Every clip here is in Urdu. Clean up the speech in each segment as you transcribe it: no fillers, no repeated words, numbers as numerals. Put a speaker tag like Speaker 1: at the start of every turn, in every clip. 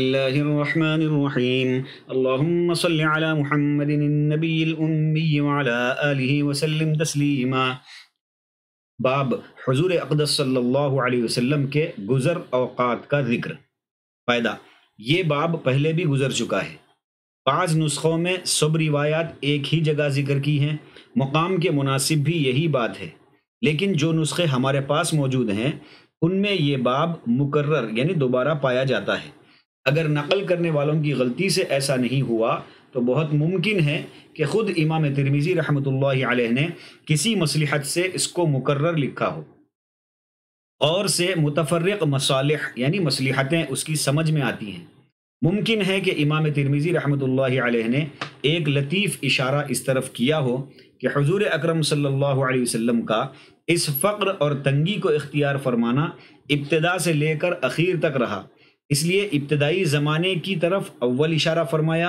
Speaker 1: اللہ الرحمن الرحیم اللہم صل علی محمد النبی الأمی وعلی آلہ وسلم تسلیما۔ باب حضور اقدس صلی اللہ علیہ وسلم کے گزر اوقات کا ذکر۔ فائدہ: یہ باب پہلے بھی گزر چکا ہے۔ بعض نسخوں میں سب روایات ایک ہی جگہ ذکر کی ہیں۔ مقام کے مناسب بھی یہی بات ہے، لیکن جو نسخے ہمارے پاس موجود ہیں ان میں یہ باب مکرر یعنی دوبارہ پایا جاتا ہے۔ اگر نقل کرنے والوں کی غلطی سے ایسا نہیں ہوا تو بہت ممکن ہے کہ خود امام ترمذی رحمۃ اللہ علیہ نے کسی مصلحت سے اس کو مکرر لکھا ہو، اور سے متفرق مصالح یعنی مصلحتیں اس کی سمجھ میں آتی ہیں۔ ممکن ہے کہ امام ترمذی رحمۃ اللہ علیہ نے ایک لطیف اشارہ اس طرف کیا ہو کہ حضور اکرم صلی اللہ علیہ وسلم کا اس فقر اور تنگی کو اختیار فرمانا ابتدا سے لے کر اخیر تک رہا، اس لیے ابتدائی زمانے کی طرف اول اشارہ فرمایا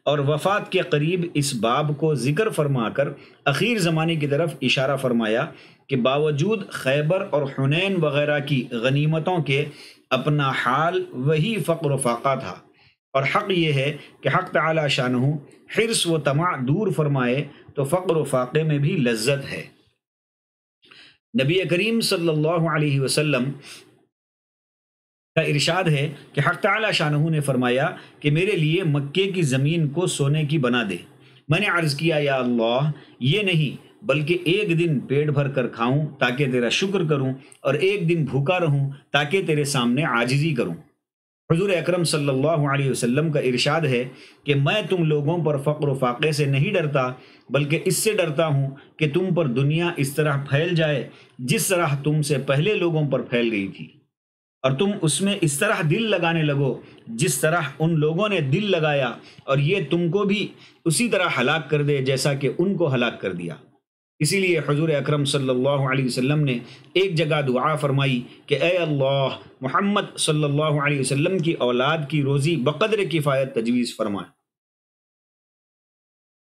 Speaker 1: اور وفات کے قریب اس باب کو ذکر فرما کر اخیر زمانے کی طرف اشارہ فرمایا کہ باوجود خیبر اور حنین وغیرہ کی غنیمتوں کے اپنا حال وہی فقر و فاقہ تھا، اور حق یہ ہے کہ حق تعالی شانہ حرص و طمع دور فرمائے تو فقر و فاقے میں بھی لذت ہے۔ نبی کریم صلی اللہ علیہ وسلم کا ارشاد ہے کہ حق تعالی شانہ نے فرمایا کہ میرے لیے مکے کی زمین کو سونے کی بنا دے۔ میں نے عرض کیا یا اللہ، یہ نہیں بلکہ ایک دن پیٹ بھر کر کھاؤں تاکہ تیرا شکر کروں، اور ایک دن بھوکا رہوں تاکہ تیرے سامنے عاجزی کروں۔ حضور اکرم صلی اللہ علیہ وسلم کا ارشاد ہے کہ میں تم لوگوں پر فقر و فاقے سے نہیں ڈرتا، بلکہ اس سے ڈرتا ہوں کہ تم پر دنیا اس طرح پھیل جائے جس طرح تم سے پہلے لوگوں پر پھیل گئی تھی، اور تم اس میں اس طرح دل لگانے لگو جس طرح ان لوگوں نے دل لگایا، اور یہ تم کو بھی اسی طرح ہلاک کر دے جیسا کہ ان کو ہلاک کر دیا۔ اسی لیے حضور اکرم صلی اللہ علیہ وسلم نے ایک جگہ دعا فرمائی کہ اے اللہ، محمد صلی اللہ علیہ وسلم کی اولاد کی روزی بقدر کفایت تجویز فرما۔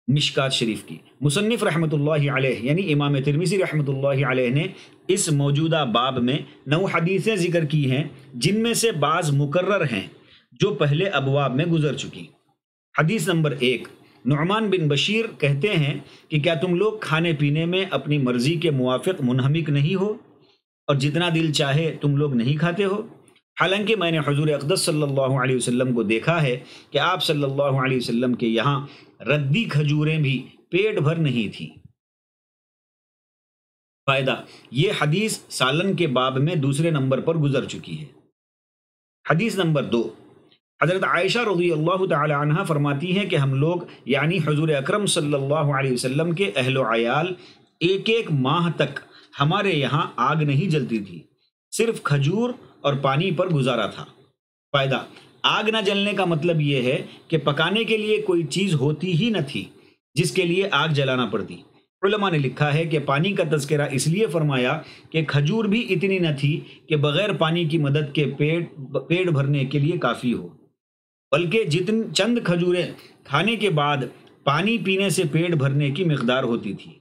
Speaker 1: مشکات شریف کی مصنف رحمۃ اللہ علیہ یعنی امام ترمذی رحمۃ اللہ علیہ نے اس موجودہ باب میں 9 حدیثیں ذکر کی ہیں، جن میں سے بعض مکرر ہیں جو پہلے ابواب میں گزر چکی۔ حدیث نمبر 1، نعمان بن بشیر کہتے ہیں کہ کیا تم لوگ کھانے پینے میں اپنی مرضی کے موافق منہمک نہیں ہو، اور جتنا دل چاہے تم لوگ نہیں کھاتے ہو؟ حالانکہ میں نے حضور اقدس صلی اللہ علیہ وسلم کو دیکھا ہے کہ آپ صلی اللہ علیہ وسلم کے یہاں ردی کھجوریں بھی پیٹ بھر نہیں تھیں۔ فائدہ: یہ حدیث سالن کے باب میں دوسرے نمبر پر گزر چکی ہے۔ حدیث نمبر 2، حضرت عائشہ رضی اللہ تعالی عنہ فرماتی ہیں کہ ہم لوگ یعنی حضور اکرم صلی اللہ علیہ وسلم کے اہل و عیال ایک ماہ تک ہمارے یہاں آگ نہیں جلتی تھی، صرف کھجور اور پانی پر گزارا تھا۔ فائدہ: آگ نہ جلنے کا مطلب یہ ہے کہ پکانے کے لیے کوئی چیز ہوتی ہی نہ تھی جس کے لیے آگ جلانا پڑتی۔ علماء نے لکھا ہے کہ پانی کا تذکرہ اس لیے فرمایا کہ کھجور بھی اتنی نہ تھی کہ بغیر پانی کی مدد کے پیٹ بھرنے کے لیے کافی ہو، بلکہ چند کھجوریں کھانے کے بعد پانی پینے سے پیٹ بھرنے کی مقدار ہوتی تھی۔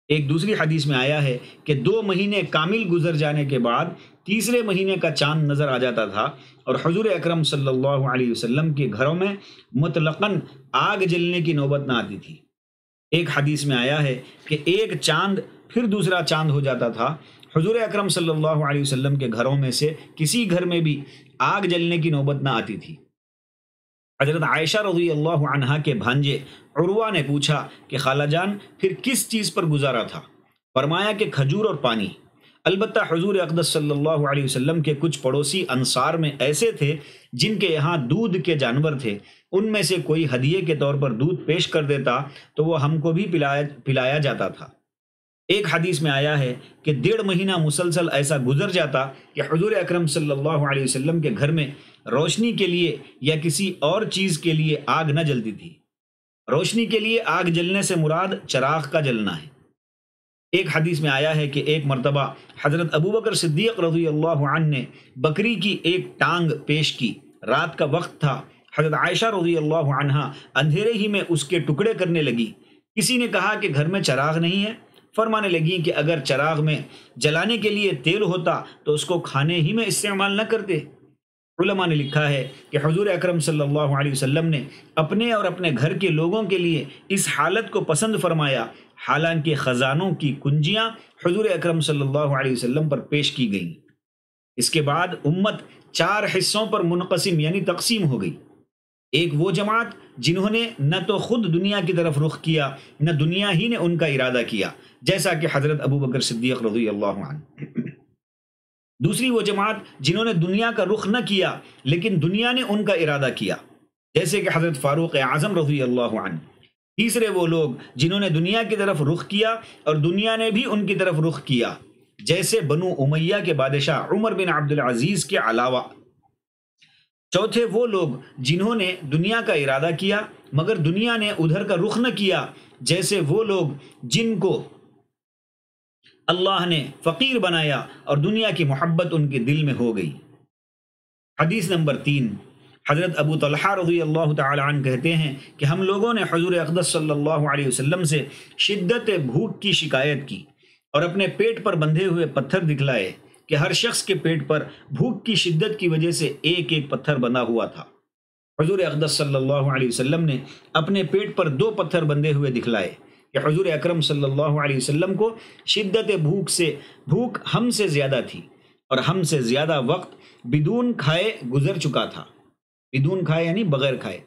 Speaker 1: ایک دوسری حدیث میں آیا ہے کہ 2 مہینے کامل گزر جانے کے بعد تیسرے مہینے کا چاند نظر آ جاتا تھا، اور حضور اکرم صلی اللہ علیہ وسلم کے گھروں میں مطلقاً آگ جلنے کی نوبت نہ آتی تھی۔ ایک حدیث میں آیا ہے کہ ایک چاند پھر دوسرا چاند ہو جاتا تھا، حضور اکرم صلی اللہ علیہ وسلم کے گھروں میں سے کسی گھر میں بھی آگ جلنے کی نوبت نہ آتی تھی۔ حضرت عائشہ رضی اللہ عنہا کے بھانجے عروہ نے پوچھا کہ خالہ جان پھر کس چیز پر گزارا تھا؟ فرمایا کہ کھجور اور پانی۔ البتہ حضور اقدس صلی اللہ علیہ وسلم کے کچھ پڑوسی انصار میں ایسے تھے جن کے یہاں دودھ کے جانور تھے، ان میں سے کوئی ہدیے کے طور پر دودھ پیش کر دیتا تو وہ ہم کو بھی پلایا جاتا تھا۔ ایک حدیث میں آیا ہے کہ 1.5 مہینہ مسلسل ایسا گزر جاتا کہ حضور اکرم صلی اللہ علیہ وسلم کے گھر میں روشنی کے لیے یا کسی اور چیز کے لیے آگ نہ جلتی تھی۔ روشنی کے لیے آگ جلنے سے مراد چراغ کا جلنا ہے۔ ایک حدیث میں آیا ہے کہ ایک مرتبہ حضرت ابوبکر صدیق رضی اللہ عنہ نے بکری کی ایک ٹانگ پیش کی، رات کا وقت تھا، حضرت عائشہ رضی اللہ عنہا اندھیرے ہی میں اس کے ٹکڑے کرنے لگی۔ کسی نے کہا کہ گھر میں چراغ نہیں ہے؟ فرمانے لگیں کہ اگر چراغ میں جلانے کے لیے تیل ہوتا تو اس کو کھانے ہی میں استعمال نہ کرتے۔ علماء نے لکھا ہے کہ حضور اکرم صلی اللہ علیہ وسلم نے اپنے اور اپنے گھر کے لوگوں کے لیے اس حالت کو پسند فرمایا، حالانکہ خزانوں کی کنجیاں حضور اکرم صلی اللہ علیہ وسلم پر پیش کی گئیں۔ اس کے بعد امت 4 حصوں پر منقسم یعنی تقسیم ہو گئی۔ ایک وہ جماعت جنہوں نے نہ تو خود دنیا کی طرف رخ کیا، نہ دنیا ہی نے ان کا ارادہ کیا، جیسا کہ حضرت ابو بکر صدیق رضی اللہ عنہ۔ دوسری وہ جماعت جنہوں نے دنیا کا رخ نہ کیا لیکن دنیا نے ان کا ارادہ کیا، جیسے کہ حضرت فاروق اعظم رضی اللہ عنہ۔ تیسرے وہ لوگ جنہوں نے دنیا کی طرف رخ کیا اور دنیا نے بھی ان کی طرف رخ کیا، جیسے بنو امیہ کے بادشاہ عمر بن عبد العزیز کے علاوہ۔ چوتھے وہ لوگ جنہوں نے دنیا کا ارادہ کیا مگر دنیا نے ادھر کا رخ نہ کیا، جیسے وہ لوگ جن کو اللہ نے فقیر بنایا اور دنیا کی محبت ان کے دل میں ہو گئی۔ حدیث نمبر 3، حضرت ابو طلحہ رضی اللہ تعالی عنہ کہتے ہیں کہ ہم لوگوں نے حضور اقدس صلی اللہ علیہ وسلم سے شدت بھوک کی شکایت کی اور اپنے پیٹ پر بندھے ہوئے پتھر دکھلائے کہ ہر شخص کے پیٹ پر بھوک کی شدت کی وجہ سے ایک ایک پتھر بندھا ہوا تھا۔ حضور اقدس صلی اللہ علیہ وسلم نے اپنے پیٹ پر 2 پتھر بندھے ہوئے دکھلائے کہ حضور اکرم صلی اللہ علیہ وسلم کو شدت بھوک ہم سے زیادہ تھی اور ہم سے زیادہ وقت بدون کھائے گزر چکا تھا۔ بدون کھائے یعنی بغیر کھائے۔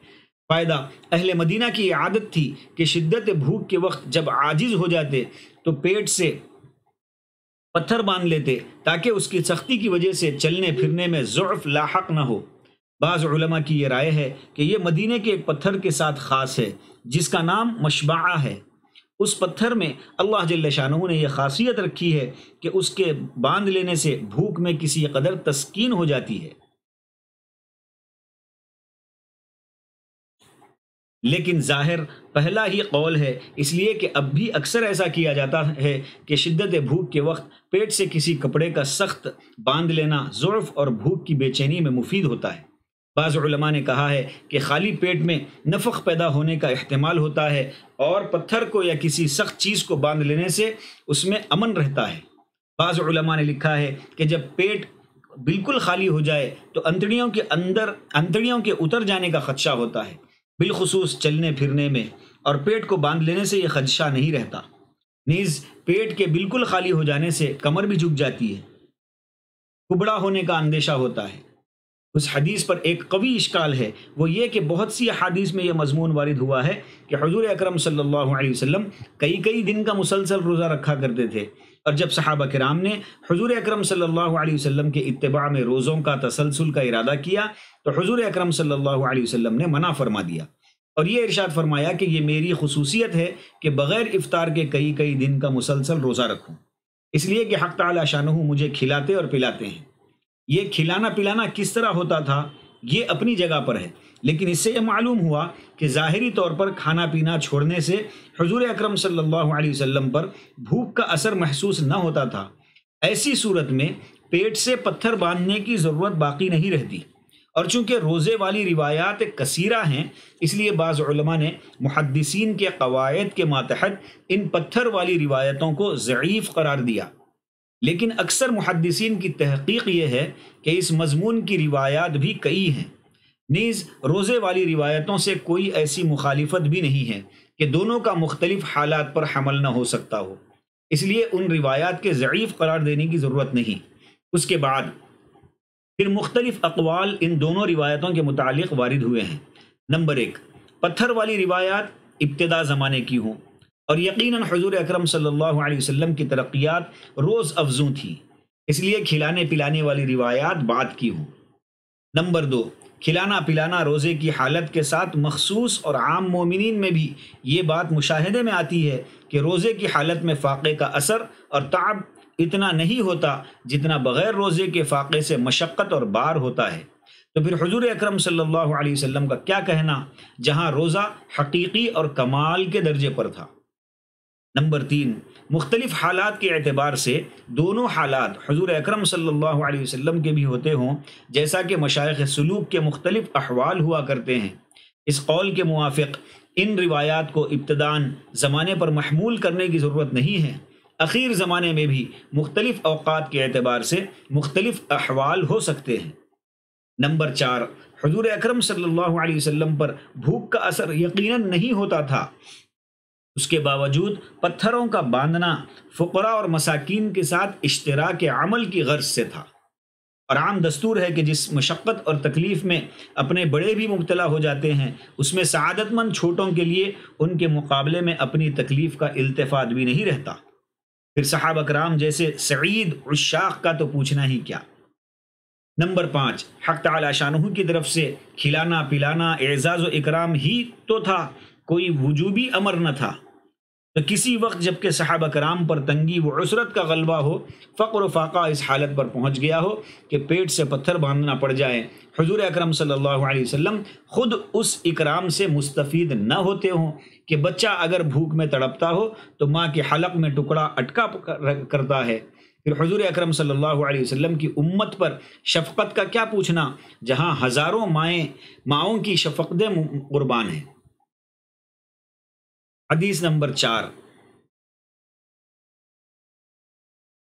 Speaker 1: فائدہ، اہل مدینہ کی عادت تھی کہ شدت بھوک کے وقت جب عاجز ہو جاتے تو پیٹ سے پتھر باندھ لیتے تاکہ اس کی سختی کی وجہ سے چلنے پھرنے میں ضعف لاحق نہ ہو۔ بعض علماء کی یہ رائے ہے کہ یہ مدینے کے ایک پتھر کے ساتھ خاص ہے جس کا نام مشبعہ ہے۔ اس پتھر میں اللہ جل شانہ نے یہ خاصیت رکھی ہے کہ اس کے باندھ لینے سے بھوک میں کسی قدر تسکین ہو جاتی ہے، لیکن ظاہر پہلا ہی قول ہے، اس لیے کہ اب بھی اکثر ایسا کیا جاتا ہے کہ شدت بھوک کے وقت پیٹ سے کسی کپڑے کا سخت باندھ لینا ضعف اور بھوک کی بے چینی میں مفید ہوتا ہے۔ بعض علماء نے کہا ہے کہ خالی پیٹ میں نفخ پیدا ہونے کا احتمال ہوتا ہے اور پتھر کو یا کسی سخت چیز کو باندھ لینے سے اس میں امن رہتا ہے۔ بعض علماء نے لکھا ہے کہ جب پیٹ بالکل خالی ہو جائے تو انتڑیوں کے اتر جانے کا خدشہ ہوتا ہے، بالخصوص چلنے پھرنے میں، اور پیٹ کو باندھ لینے سے یہ خدشہ نہیں رہتا۔ نیز پیٹ کے بالکل خالی ہو جانے سے کمر بھی جھک جاتی ہے، کبڑا ہونے کا اندیشہ ہوتا ہے۔ اس حدیث پر ایک قوی اشکال ہے، وہ یہ کہ بہت سی احادیث میں یہ مضمون وارد ہوا ہے کہ حضور اکرم صلی اللہ علیہ وسلم کئی دن کا مسلسل روزہ رکھا کرتے تھے، اور جب صحابہ کرام نے حضور اکرم صلی اللہ علیہ وسلم کے اتباع میں روزوں کا تسلسل کا ارادہ کیا تو حضور اکرم صلی اللہ علیہ وسلم نے منع فرما دیا اور یہ ارشاد فرمایا کہ یہ میری خصوصیت ہے کہ بغیر افطار کے کئی دن کا مسلسل روزہ رکھوں، اس لیے کہ حق تعالی شانہ مجھے کھلاتے اور پلاتے ہیں۔ یہ کھلانا پلانا کس طرح ہوتا تھا یہ اپنی جگہ پر ہے، لیکن اس سے یہ معلوم ہوا کہ ظاہری طور پر کھانا پینا چھوڑنے سے حضور اکرم صلی اللہ علیہ وسلم پر بھوک کا اثر محسوس نہ ہوتا تھا۔ ایسی صورت میں پیٹ سے پتھر باندھنے کی ضرورت باقی نہیں رہتی، اور چونکہ روزے والی روایات کثیرہ ہیں اس لیے بعض علماء نے محدثین کے قواعد کے ماتحت ان پتھر والی روایتوں کو ضعیف قرار دیا، لیکن اکثر محدثین کی تحقیق یہ ہے کہ اس مضمون کی روایات بھی کئی ہیں۔ نیز روزے والی روایتوں سے کوئی ایسی مخالفت بھی نہیں ہے کہ دونوں کا مختلف حالات پر حمل نہ ہو سکتا ہو، اس لیے ان روایات کے ضعیف قرار دینے کی ضرورت نہیں۔ اس کے بعد پھر مختلف اقوال ان دونوں روایتوں کے متعلق وارد ہوئے ہیں۔ نمبر 1، پتھر والی روایات ابتدا زمانے کی ہوں اور یقیناً حضور اکرم صلی اللہ علیہ وسلم کی ترقیات روز افزوں تھی، اس لیے کھلانے پلانے والی روایات بعد کی ہوں۔ نمبر 2، کھلانا پلانا روزے کی حالت کے ساتھ مخصوص اور عام مومنین میں بھی یہ بات مشاہدے میں آتی ہے کہ روزے کی حالت میں فاقے کا اثر اور تعب اتنا نہیں ہوتا جتنا بغیر روزے کے فاقے سے مشقت اور بار ہوتا ہے۔ تو پھر حضور اکرم صلی اللہ علیہ وسلم کا کیا کہنا جہاں روزہ حقیقی اور کمال کے درجے پر تھا۔ نمبر 3، مختلف حالات کے اعتبار سے دونوں حالات حضور اکرم صلی اللہ علیہ وسلم کے بھی ہوتے ہوں، جیسا کہ مشائخ سلوک کے مختلف احوال ہوا کرتے ہیں۔ اس قول کے موافق ان روایات کو ابتداً زمانے پر محمول کرنے کی ضرورت نہیں ہے، اخیر زمانے میں بھی مختلف اوقات کے اعتبار سے مختلف احوال ہو سکتے ہیں۔ نمبر 4، حضور اکرم صلی اللہ علیہ وسلم پر بھوک کا اثر یقیناً نہیں ہوتا تھا، اس کے باوجود پتھروں کا باندھنا فقراء اور مساکین کے ساتھ اشتراک عمل کی غرض سے تھا، اور عام دستور ہے کہ جس مشقت اور تکلیف میں اپنے بڑے بھی مبتلا ہو جاتے ہیں، اس میں سعادت مند چھوٹوں کے لیے ان کے مقابلے میں اپنی تکلیف کا التفات بھی نہیں رہتا۔ پھر صحابہ کرام جیسے سعید عشاق کا تو پوچھنا ہی کیا۔ نمبر 5، حق تعالی شانہ کی طرف سے کھلانا پلانا اعزاز و اکرام ہی تو تھا، کوئی وجوبی امر نہ تھا۔ تو کسی وقت جب کہ صحابہ کرام پر تنگی و عسرت کا غلبہ ہو، فقر و فاقہ اس حالت پر پہنچ گیا ہو کہ پیٹ سے پتھر باندھنا پڑ جائے، حضور اکرم صلی اللہ علیہ وسلم خود اس اکرام سے مستفید نہ ہوتے ہوں کہ بچہ اگر بھوک میں تڑپتا ہو تو ماں کے حلق میں ٹکڑا اٹکا کرتا ہے، پھر حضور اکرم صلی اللہ علیہ وسلم کی امت پر شفقت کا کیا پوچھنا جہاں ہزاروں ماؤں کی شفقتیں قربان ہیں۔ حدیث نمبر 4،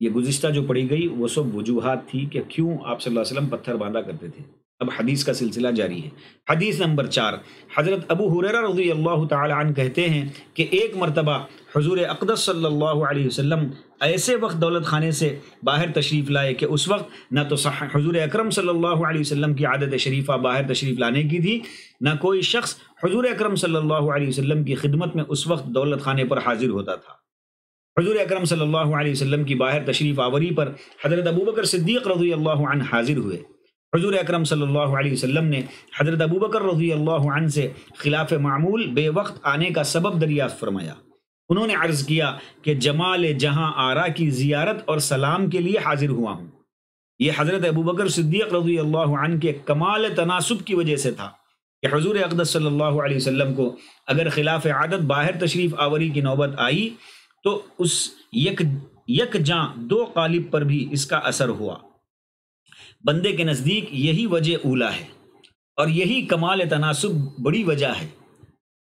Speaker 1: یہ گزشتہ جو پڑھی گئی وہ سب وجوہات تھی کہ کیوں آپ صلی اللہ علیہ وسلم پتھر باندھا کرتے تھے۔ اب حدیث کا سلسلہ جاری ہے۔ حدیث نمبر 4، حضرت ابو ہریرہ رضی اللہ تعالی عنہ کہتے ہیں کہ ایک مرتبہ حضور اقدس صلی اللہ علیہ وسلم ایسے وقت دولت خانے سے باہر تشریف لائے کہ اس وقت نہ تو حضور اکرم صلی اللہ علیہ وسلم کی عادت شریفہ باہر تشریف لانے کی تھی، نہ کوئی شخص حضور اکرم صلی اللہ علیہ وسلم کی خدمت میں اس وقت دولت خانے پر حاضر ہوتا تھا۔ حضور اکرم صلی اللہ علیہ وسلم کی باہر تشریف آوری پر حضرت ابوبکر صدیق رضی اللہ عنہ حاضر ہوئے۔ حضور اکرم صلی اللہ علیہ وسلم نے حضرت ابوبکر رضی اللہ عنہ سے خلاف معمول بے وقت آنے کا سبب دریافت فرمایا۔ انہوں نے عرض کیا کہ جمال جہاں آرا کی زیارت اور سلام کے لیے حاضر ہوا ہوں۔ یہ حضرت ابوبکر صدیق رضی اللہ عنہ کے کمال تناسب کی وجہ سے تھا کہ حضور اقدس صلی اللہ علیہ وسلم کو اگر خلاف عادت باہر تشریف آوری کی نوبت آئی تو اس یک جاں دو قالب پر بھی اس کا اثر ہوا۔ بندے کے نزدیک یہی وجہ اولا ہے اور یہی کمال تناسب بڑی وجہ ہے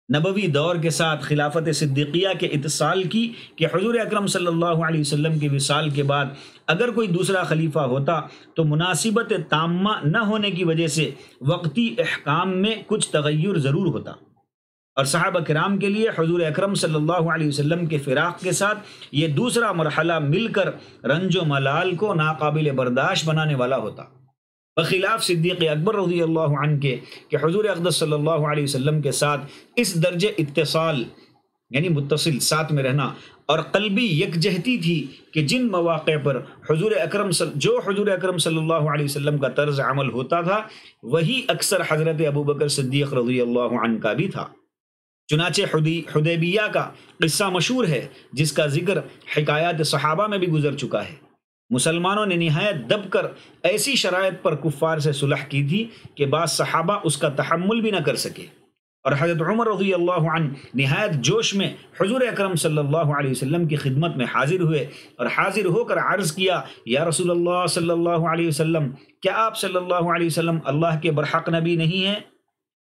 Speaker 1: نبوی دور کے ساتھ خلافت صدیقیہ کے اتصال کی کہ حضور اکرم صلی اللہ علیہ وسلم کے وصال کے بعد اگر کوئی دوسرا خلیفہ ہوتا تو مناسبت تامہ نہ ہونے کی وجہ سے وقتی احکام میں کچھ تغیر ضرور ہوتا، اور صحابہ کرام کے لیے حضور اکرم صلی اللہ علیہ وسلم کے فراق کے ساتھ یہ دوسرا مرحلہ مل کر رنج و ملال کو ناقابل برداشت بنانے والا ہوتا، بخلاف صدیق اکبر رضی اللہ عنہ کے کہ حضور اقدس صلی اللہ علیہ وسلم کے ساتھ اس درجے اتصال یعنی متصل ساتھ میں رہنا اور قلبی یکجہتی تھی کہ جن مواقع پر حضور اکرم صلی اللہ علیہ وسلم کا طرز عمل ہوتا تھا وہی اکثر حضرت ابوبکر صدیق رضی اللہ عنہ کا بھی تھا۔ چنانچہ حدیبیہ کا قصہ مشہور ہے جس کا ذکر حکایات صحابہ میں بھی گزر چکا ہے۔ مسلمانوں نے نہایت دب کر ایسی شرائط پر کفار سے صلح کی تھی کہ بعض صحابہ اس کا تحمل بھی نہ کر سکے، اور حضرت عمر رضی اللہ عنہ نہایت جوش میں حضور اکرم صلی اللہ علیہ وسلم کی خدمت میں حاضر ہوئے اور حاضر ہو کر عرض کیا، یا رسول اللہ صلی اللہ علیہ وسلم، کیا آپ صلی اللہ علیہ وسلم اللہ کے برحق نبی نہیں ہیں؟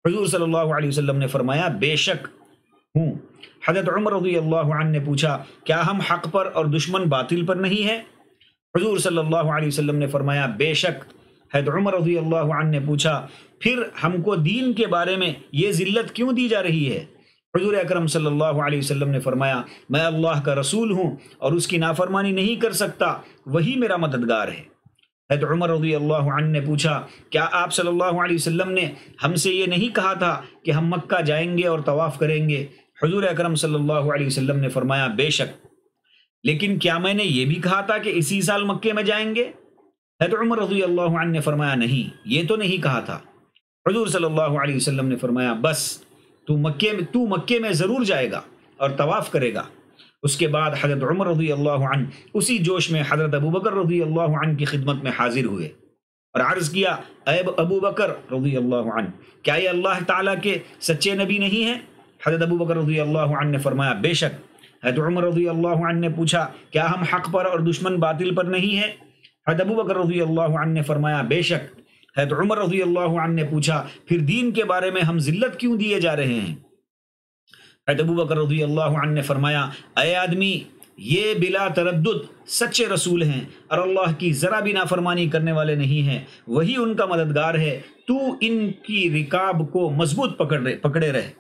Speaker 1: حضور صلی اللہ علیہ وسلم نے فرمایا، بے شک ہوں۔ حضرت عمر رضی اللہ عنہ نے پوچھا، کیا ہم حق پر اور دشمن باطل پر نہیں ہیں؟ حضور صلی اللہ علیہ وسلم نے فرمایا، بے شک۔ حضرت عمر رضی اللہ عنہ نے پوچھا، پھر ہم کو دین کے بارے میں یہ ذلت کیوں دی جا رہی ہے؟ حضور اکرم صلی اللہ علیہ وسلم نے فرمایا، میں اللہ کا رسول ہوں اور اس کی نافرمانی نہیں کر سکتا، وہی میرا مددگار ہے۔ حضرت عمر رضی اللہ عنہ نے پوچھا، کیا آپ صلی اللہ علیہ وسلم نے ہم سے یہ نہیں کہا تھا کہ ہم مکہ جائیں گے اور طواف کریں گے؟ حضور اکرم صلی اللہ علیہ وسلم نے فرمایا، بے شک، لیکن کیا میں نے یہ بھی کہا تھا کہ اسی سال مکے میں جائیں گے؟ حضرت عمر رضی اللہ عنہ نے فرمایا، نہیں، یہ تو نہیں کہا تھا۔ حضور صلی اللہ علیہ وسلم نے فرمایا، بس تو مکے میں ضرور جائے گا اور طواف کرے گا۔ اس کے بعد حضرت عمر رضی اللہ عنہ اسی جوش میں حضرت ابوبکر رضی اللہ عنہ کی خدمت میں حاضر ہوئے اور عرض کیا، اے ابوبکر رضی اللہ عنہ، کیا یہ اللہ تعالیٰ کے سچے نبی نہیں ہیں؟ حضرت ابوبکر رضی اللہ عنہ نے فرمایا، بے شک۔ حضرت عمر رضی اللہ عنہ نے پوچھا، کیا ہم حق پر اور دشمن باطل پر نہیں ہیں؟ حضرت ابوبکر رضی اللہ عنہ نے فرمایا، بے شک۔ حضرت عمر رضی اللہ عنہ نے پوچھا، پھر دین کے بارے میں ہم ذلت کیوں دیے جا رہے ہیں؟ حضرت ابوبکر رضی اللہ عنہ نے فرمایا، اے آدمی، یہ بلا تردد سچے رسول ہیں اور اللہ کی ذرا بھی نافرمانی کرنے والے نہیں ہیں، وہی ان کا مددگار ہے، تو ان کی رکاب کو مضبوط پکڑے رہے۔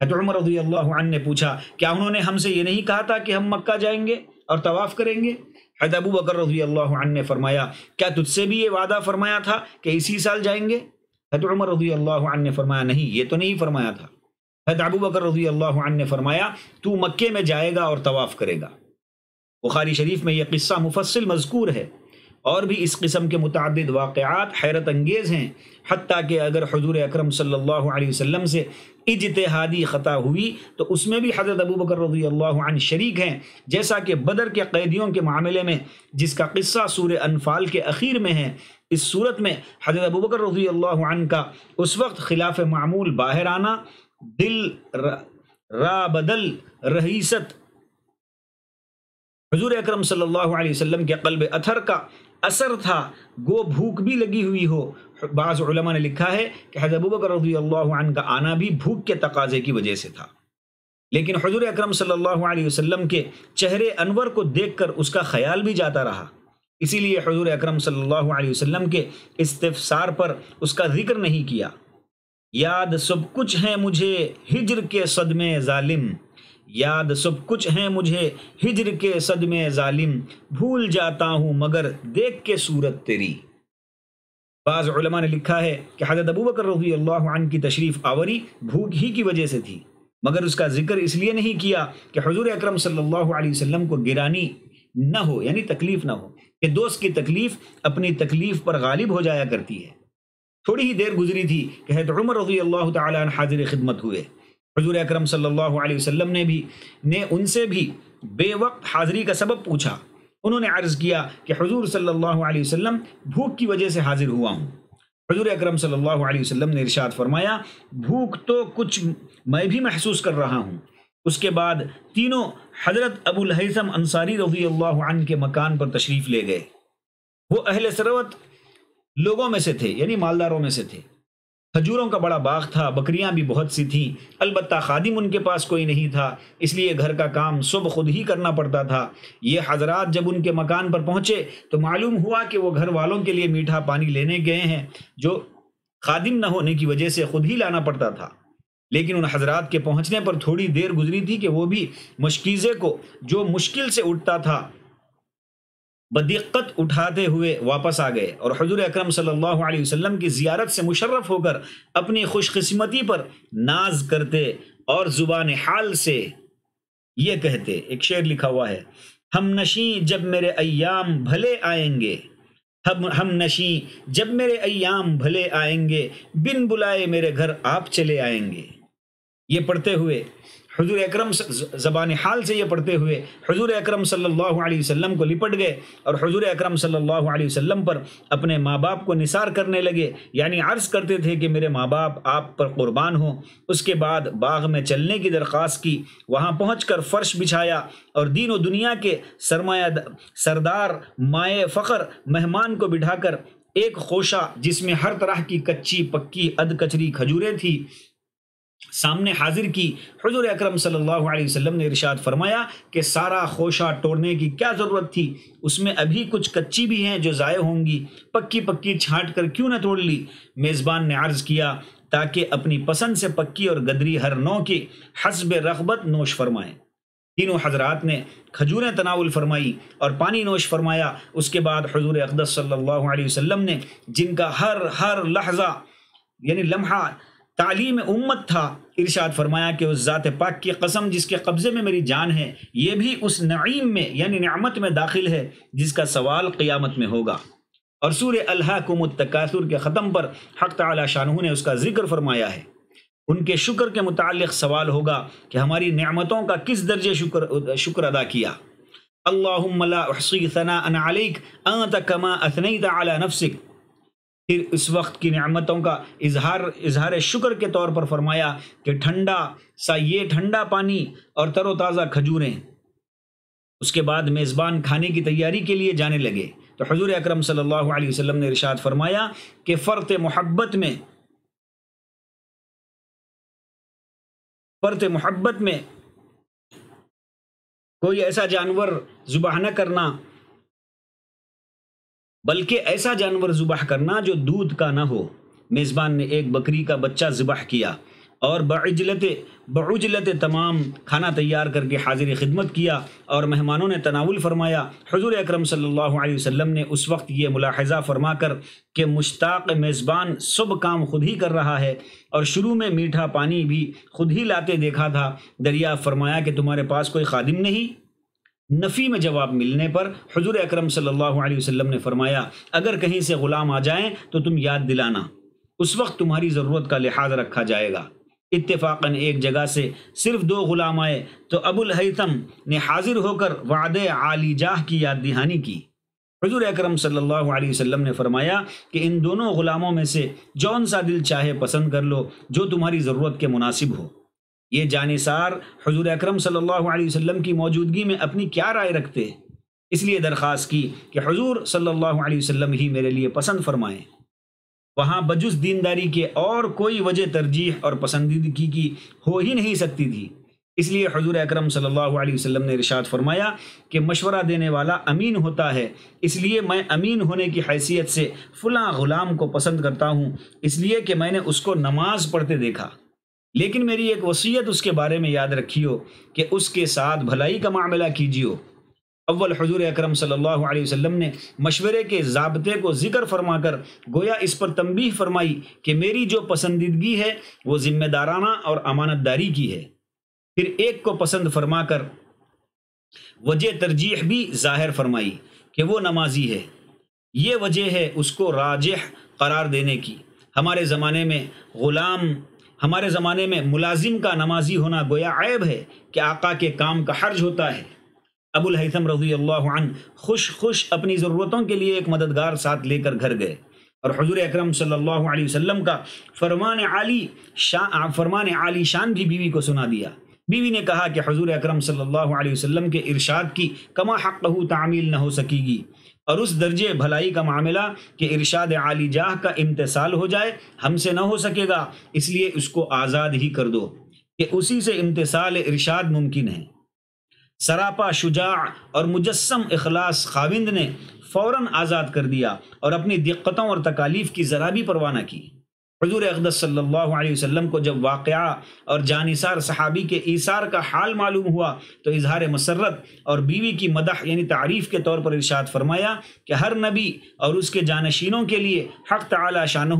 Speaker 1: حضرت عمر رضی اللہ عنہ نے پوچھا کیا انہوں نے ہم سے یہ نہیں کہا تھا کہ ہم مکہ جائیں گے اور طواف کریں گے؟ حضرت ابو بکر رضی اللہ عنہ نے فرمایا کیا تجھ سے بھی یہ وعدہ فرمایا تھا کہ اسی سال جائیں گے؟ حضرت عمر رضی اللہ عنہ نے فرمایا نہیں، یہ تو نہیں فرمایا تھا۔ حضرت ابو بکر رضی اللہ عنہ نے فرمایا تو مکے میں جائے گا اور طواف کرے گا۔ بخاری شریف میں یہ قصہ مفصل مذکور ہے، اور بھی اس قسم کے متعدد واقعات حیرت انگیز ہیں، حتیٰ کہ اگر حضور اکرم صلی اللہ علیہ وسلم سے اجتہادی خطا ہوئی تو اس میں بھی حضرت ابو بکر رضی اللہ عنہ شریک ہیں، جیسا کہ بدر کے قیدیوں کے معاملے میں جس کا قصہ سورہ انفال کے اخیر میں ہے۔ اس صورت میں حضرت ابو بکر رضی اللہ عنہ کا اس وقت خلاف معمول باہر آنا دل را بدل رئیست حضور اکرم صلی اللہ علیہ وسلم کے قلب اطہر کا اثر تھا، گو بھوک بھی لگی ہوئی ہو۔ بعض علماء نے لکھا ہے کہ حضرت ابوبکر رضی اللہ عنہ کا آنا بھی بھوک کے تقاضے کی وجہ سے تھا، لیکن حضور اکرم صلی اللہ علیہ وسلم کے چہرے انور کو دیکھ کر اس کا خیال بھی جاتا رہا، اسی لیے حضور اکرم صلی اللہ علیہ وسلم کے استفسار پر اس کا ذکر نہیں کیا۔ یاد سب کچھ ہے مجھے ہجر کے صدمے ظالم، یاد سب کچھ ہے مجھے ہجر کے صدمے ظالم، بھول جاتا ہوں مگر دیکھ کے صورت تیری۔ بعض علماء نے لکھا ہے کہ حضرت ابوبکر رضی اللہ عنہ کی تشریف آوری بھوک ہی کی وجہ سے تھی، مگر اس کا ذکر اس لیے نہیں کیا کہ حضور اکرم صلی اللہ علیہ وسلم کو گرانی نہ ہو، یعنی تکلیف نہ ہو، کہ دوست کی تکلیف اپنی تکلیف پر غالب ہو جایا کرتی ہے۔ تھوڑی ہی دیر گزری تھی کہ حضرت عمر رضی اللہ تعالی عنہ حاضر خدمت ہوئے۔ حضور اکرم صلی اللہ علیہ وسلم نے ان سے بھی بے وقت حاضری کا سبب پوچھا۔ انہوں نے عرض کیا کہ حضور صلی اللہ علیہ وسلم بھوک کی وجہ سے حاضر ہوا ہوں۔ حضور اکرم صلی اللہ علیہ وسلم نے ارشاد فرمایا بھوک تو کچھ میں بھی محسوس کر رہا ہوں۔ اس کے بعد تینوں حضرت ابو الہیثم انصاری رضی اللہ عنہ کے مکان پر تشریف لے گئے۔ وہ اہل ثروت لوگوں میں سے تھے، یعنی مالداروں میں سے تھے۔ کھجوروں کا بڑا باغ تھا، بکریاں بھی بہت سی تھیں، البتہ خادم ان کے پاس کوئی نہیں تھا، اس لیے گھر کا کام سب خود ہی کرنا پڑتا تھا۔ یہ حضرات جب ان کے مکان پر پہنچے تو معلوم ہوا کہ وہ گھر والوں کے لیے میٹھا پانی لینے گئے ہیں، جو خادم نہ ہونے کی وجہ سے خود ہی لانا پڑتا تھا۔ لیکن ان حضرات کے پہنچنے پر تھوڑی دیر گزری تھی کہ وہ بھی مشکیزے کو جو مشکل سے اٹھتا تھا بدقت اٹھاتے ہوئے واپس آ گئے، اور حضور اکرم صلی اللہ علیہ وسلم کی زیارت سے مشرف ہو کر اپنی خوش قسمتی پر ناز کرتے اور زبان حال سے یہ کہتے۔ ایک شعر لکھا ہوا ہے، ہم نشیں جب میرے ایام بھلے آئیں گے، ہم نشیں جب میرے ایام بھلے آئیں گے، بن بلائے میرے گھر آپ چلے آئیں گے۔ یہ پڑھتے ہوئے حضور اکرم زبان حال سے یہ پڑھتے ہوئے حضور اکرم صلی اللہ علیہ وسلم کو لپٹ گئے اور حضور اکرم صلی اللہ علیہ وسلم پر اپنے ماں باپ کو نثار کرنے لگے، یعنی عرض کرتے تھے کہ میرے ماں باپ آپ پر قربان ہوں۔ اس کے بعد باغ میں چلنے کی درخواست کی، وہاں پہنچ کر فرش بچھایا اور دین و دنیا کے سردار مائے فخر مہمان کو بٹھا کر ایک خوشہ جس میں ہر طرح کی کچی پکی ادکچری کھجوریں تھی سامنے حاضر کی۔ حضور اکرم صلی اللہ علیہ وسلم نے ارشاد فرمایا کہ سارا خوشہ توڑنے کی کیا ضرورت تھی، اس میں ابھی کچھ کچی بھی ہیں جو ضائع ہوں گی، پکی پکی چھانٹ کر کیوں نہ توڑ لی؟ میزبان نے عرض کیا تاکہ اپنی پسند سے پکی اور گدری ہر نوع کی حسب رغبت نوش فرمائیں۔ تینوں حضرات نے کھجوریں تناول فرمائی اور پانی نوش فرمایا۔ اس کے بعد حضور اقدس صلی اللہ علیہ وسلم نے جن کا ہر لحظہ یعنی لمحہ تعلیم امت تھا، ارشاد فرمایا کہ اس ذات پاک کی قسم جس کے قبضے میں میری جان ہے، یہ بھی اس نعیم میں یعنی نعمت میں داخل ہے جس کا سوال قیامت میں ہوگا۔ اور سورہ الہاکم التکاثر کے ختم پر حق تعالی شانہ نے اس کا ذکر فرمایا ہے۔ ان کے شکر کے متعلق سوال ہوگا کہ ہماری نعمتوں کا کس درجے شکر ادا کیا۔ اللہم لا احصی ثناء علیک انت کما اثنیت علی نفسک۔ پھر اس وقت کی نعمتوں کا اظہار شکر کے طور پر فرمایا کہ یہ ٹھنڈا پانی اور تر و تازہ کھجوریں۔ اس کے بعد میزبان کھانے کی تیاری کے لیے جانے لگے تو حضور اکرم صلی اللہ علیہ وسلم نے ارشاد فرمایا کہ فرط محبت میں کوئی ایسا جانور ذبح نہ کرنا، بلکہ ایسا جانور ذبح کرنا جو دودھ کا نہ ہو۔ میزبان نے ایک بکری کا بچہ ذبح کیا اور بعجلت تمام کھانا تیار کر کے حاضر خدمت کیا اور مہمانوں نے تناول فرمایا۔ حضور اکرم صلی اللہ علیہ وسلم نے اس وقت یہ ملاحظہ فرما کر کہ مشتاق میزبان سب کام خود ہی کر رہا ہے اور شروع میں میٹھا پانی بھی خود ہی لاتے دیکھا تھا، دریافت فرمایا کہ تمہارے پاس کوئی خادم نہیں؟ نفی میں جواب ملنے پر حضور اکرم صلی اللہ علیہ وسلم نے فرمایا، اگر کہیں سے غلام آ جائیں تو تم یاد دلانا، اس وقت تمہاری ضرورت کا لحاظ رکھا جائے گا۔ اتفاقاً ایک جگہ سے صرف 2 غلام آئے تو ابو الہیثم نے حاضر ہو کر وعدے عالی جاہ کی یاد دہانی کی۔ حضور اکرم صلی اللہ علیہ وسلم نے فرمایا کہ ان دونوں غلاموں میں سے جون سا دل چاہے پسند کر لو جو تمہاری ضرورت کے مناسب ہو۔ یہ جانثار حضور اکرم صلی اللہ علیہ وسلم کی موجودگی میں اپنی کیا رائے رکھتے، اس لیے درخواست کی کہ حضور صلی اللہ علیہ وسلم ہی میرے لیے پسند فرمائیں۔ وہاں بجز دینداری کے اور کوئی وجہ ترجیح اور پسندیدگی کی ہو ہی نہیں سکتی تھی، اس لیے حضور اکرم صلی اللہ علیہ وسلم نے ارشاد فرمایا کہ مشورہ دینے والا امین ہوتا ہے، اس لیے میں امین ہونے کی حیثیت سے فلاں غلام کو پسند کرتا ہوں، اس لیے کہ میں نے اس کو نماز پڑھتے دیکھا، لیکن میری ایک وصیت اس کے بارے میں یاد رکھیو کہ اس کے ساتھ بھلائی کا معاملہ کیجیو۔ اول حضور اکرم صلی اللہ علیہ وسلم نے مشورے کے ضابطے کو ذکر فرما کر گویا اس پر تنبیہ فرمائی کہ میری جو پسندیدگی ہے وہ ذمہ دارانہ اور امانت داری کی ہے۔ پھر ایک کو پسند فرما کر وجہ ترجیح بھی ظاہر فرمائی کہ وہ نمازی ہے، یہ وجہ ہے اس کو راجح قرار دینے کی۔ ہمارے زمانے میں ملازم کا نمازی ہونا گویا عیب ہے کہ آقا کے کام کا حرج ہوتا ہے۔ ابو الہیثم رضی اللہ عنہ خوش اپنی ضرورتوں کے لیے ایک مددگار ساتھ لے کر گھر گئے اور حضور اکرم صلی اللہ علیہ وسلم کا فرمان عالی شان بھی بیوی کو سنا دیا۔ بیوی نے کہا کہ حضور اکرم صلی اللہ علیہ وسلم کے ارشاد کی کما حقہ تعمیل نہ ہو سکے گی، اور اس درجے بھلائی کا معاملہ کہ ارشاد عالی جاہ کا امتثال ہو جائے ہم سے نہ ہو سکے گا، اس لیے اس کو آزاد ہی کر دو کہ اسی سے امتثال ارشاد ممکن ہے۔ سراپا شجاع اور مجسم اخلاص خاوند نے فوراً آزاد کر دیا اور اپنی دقتوں اور تکالیف کی ذرا بھی پرواہ نہ کی۔ حضور اقدس صلی اللہ علیہ وسلم کو جب واقعہ اور جانثار صحابی کے ایثار کا حال معلوم ہوا تو اظہار مسرت اور بیوی کی مدح یعنی تعریف کے طور پر ارشاد فرمایا کہ ہر نبی اور اس کے جانشینوں کے لیے حق تعالی شانہ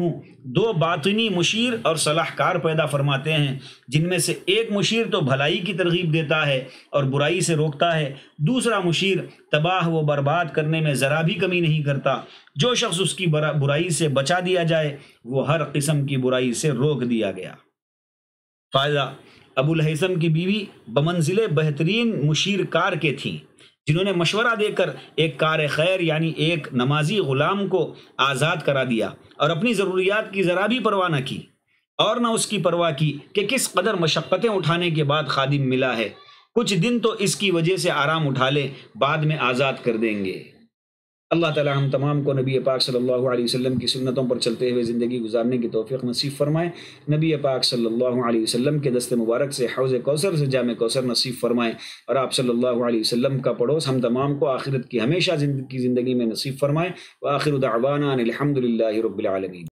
Speaker 1: 2 باطنی مشیر اور صلاح کار پیدا فرماتے ہیں، جن میں سے ایک مشیر تو بھلائی کی ترغیب دیتا ہے اور برائی سے روکتا ہے، دوسرا مشیر تباہ و برباد کرنے میں ذرا بھی کمی نہیں کرتا۔ جو شخص اس کی برائی سے بچا دیا جائے وہ ہر قسم کی برائی سے روک دیا گیا۔ فائدہ: ابو الہیثم کی بیوی بمنزلے بہترین مشیر کار کے تھیں، جنہوں نے مشورہ دے کر ایک کار خیر یعنی ایک نمازی غلام کو آزاد کرا دیا اور اپنی ضروریات کی ذرا بھی پرواہ نہ کی، اور نہ اس کی پرواہ کی کہ کس قدر مشقتیں اٹھانے کے بعد خادم ملا ہے، کچھ دن تو اس کی وجہ سے آرام اٹھا لے، بعد میں آزاد کر دیں گے۔ اللہ تعالی ہم تمام کو نبی پاک صلی اللہ علیہ وسلم کی سنتوں پر چلتے ہوئے زندگی گزارنے کی توفیق نصیب فرمائے، نبی پاک صلی اللہ علیہ وسلم کے دست مبارک سے حوض کوثر سے جام کوثر نصیب فرمائے، اور آپ صلی اللہ علیہ وسلم کا پڑوس ہم تمام کو آخرت کی ہمیشہ زندگی میں نصیب فرمائے۔ وآخر دعوانا ان الحمد للہ رب العالمین۔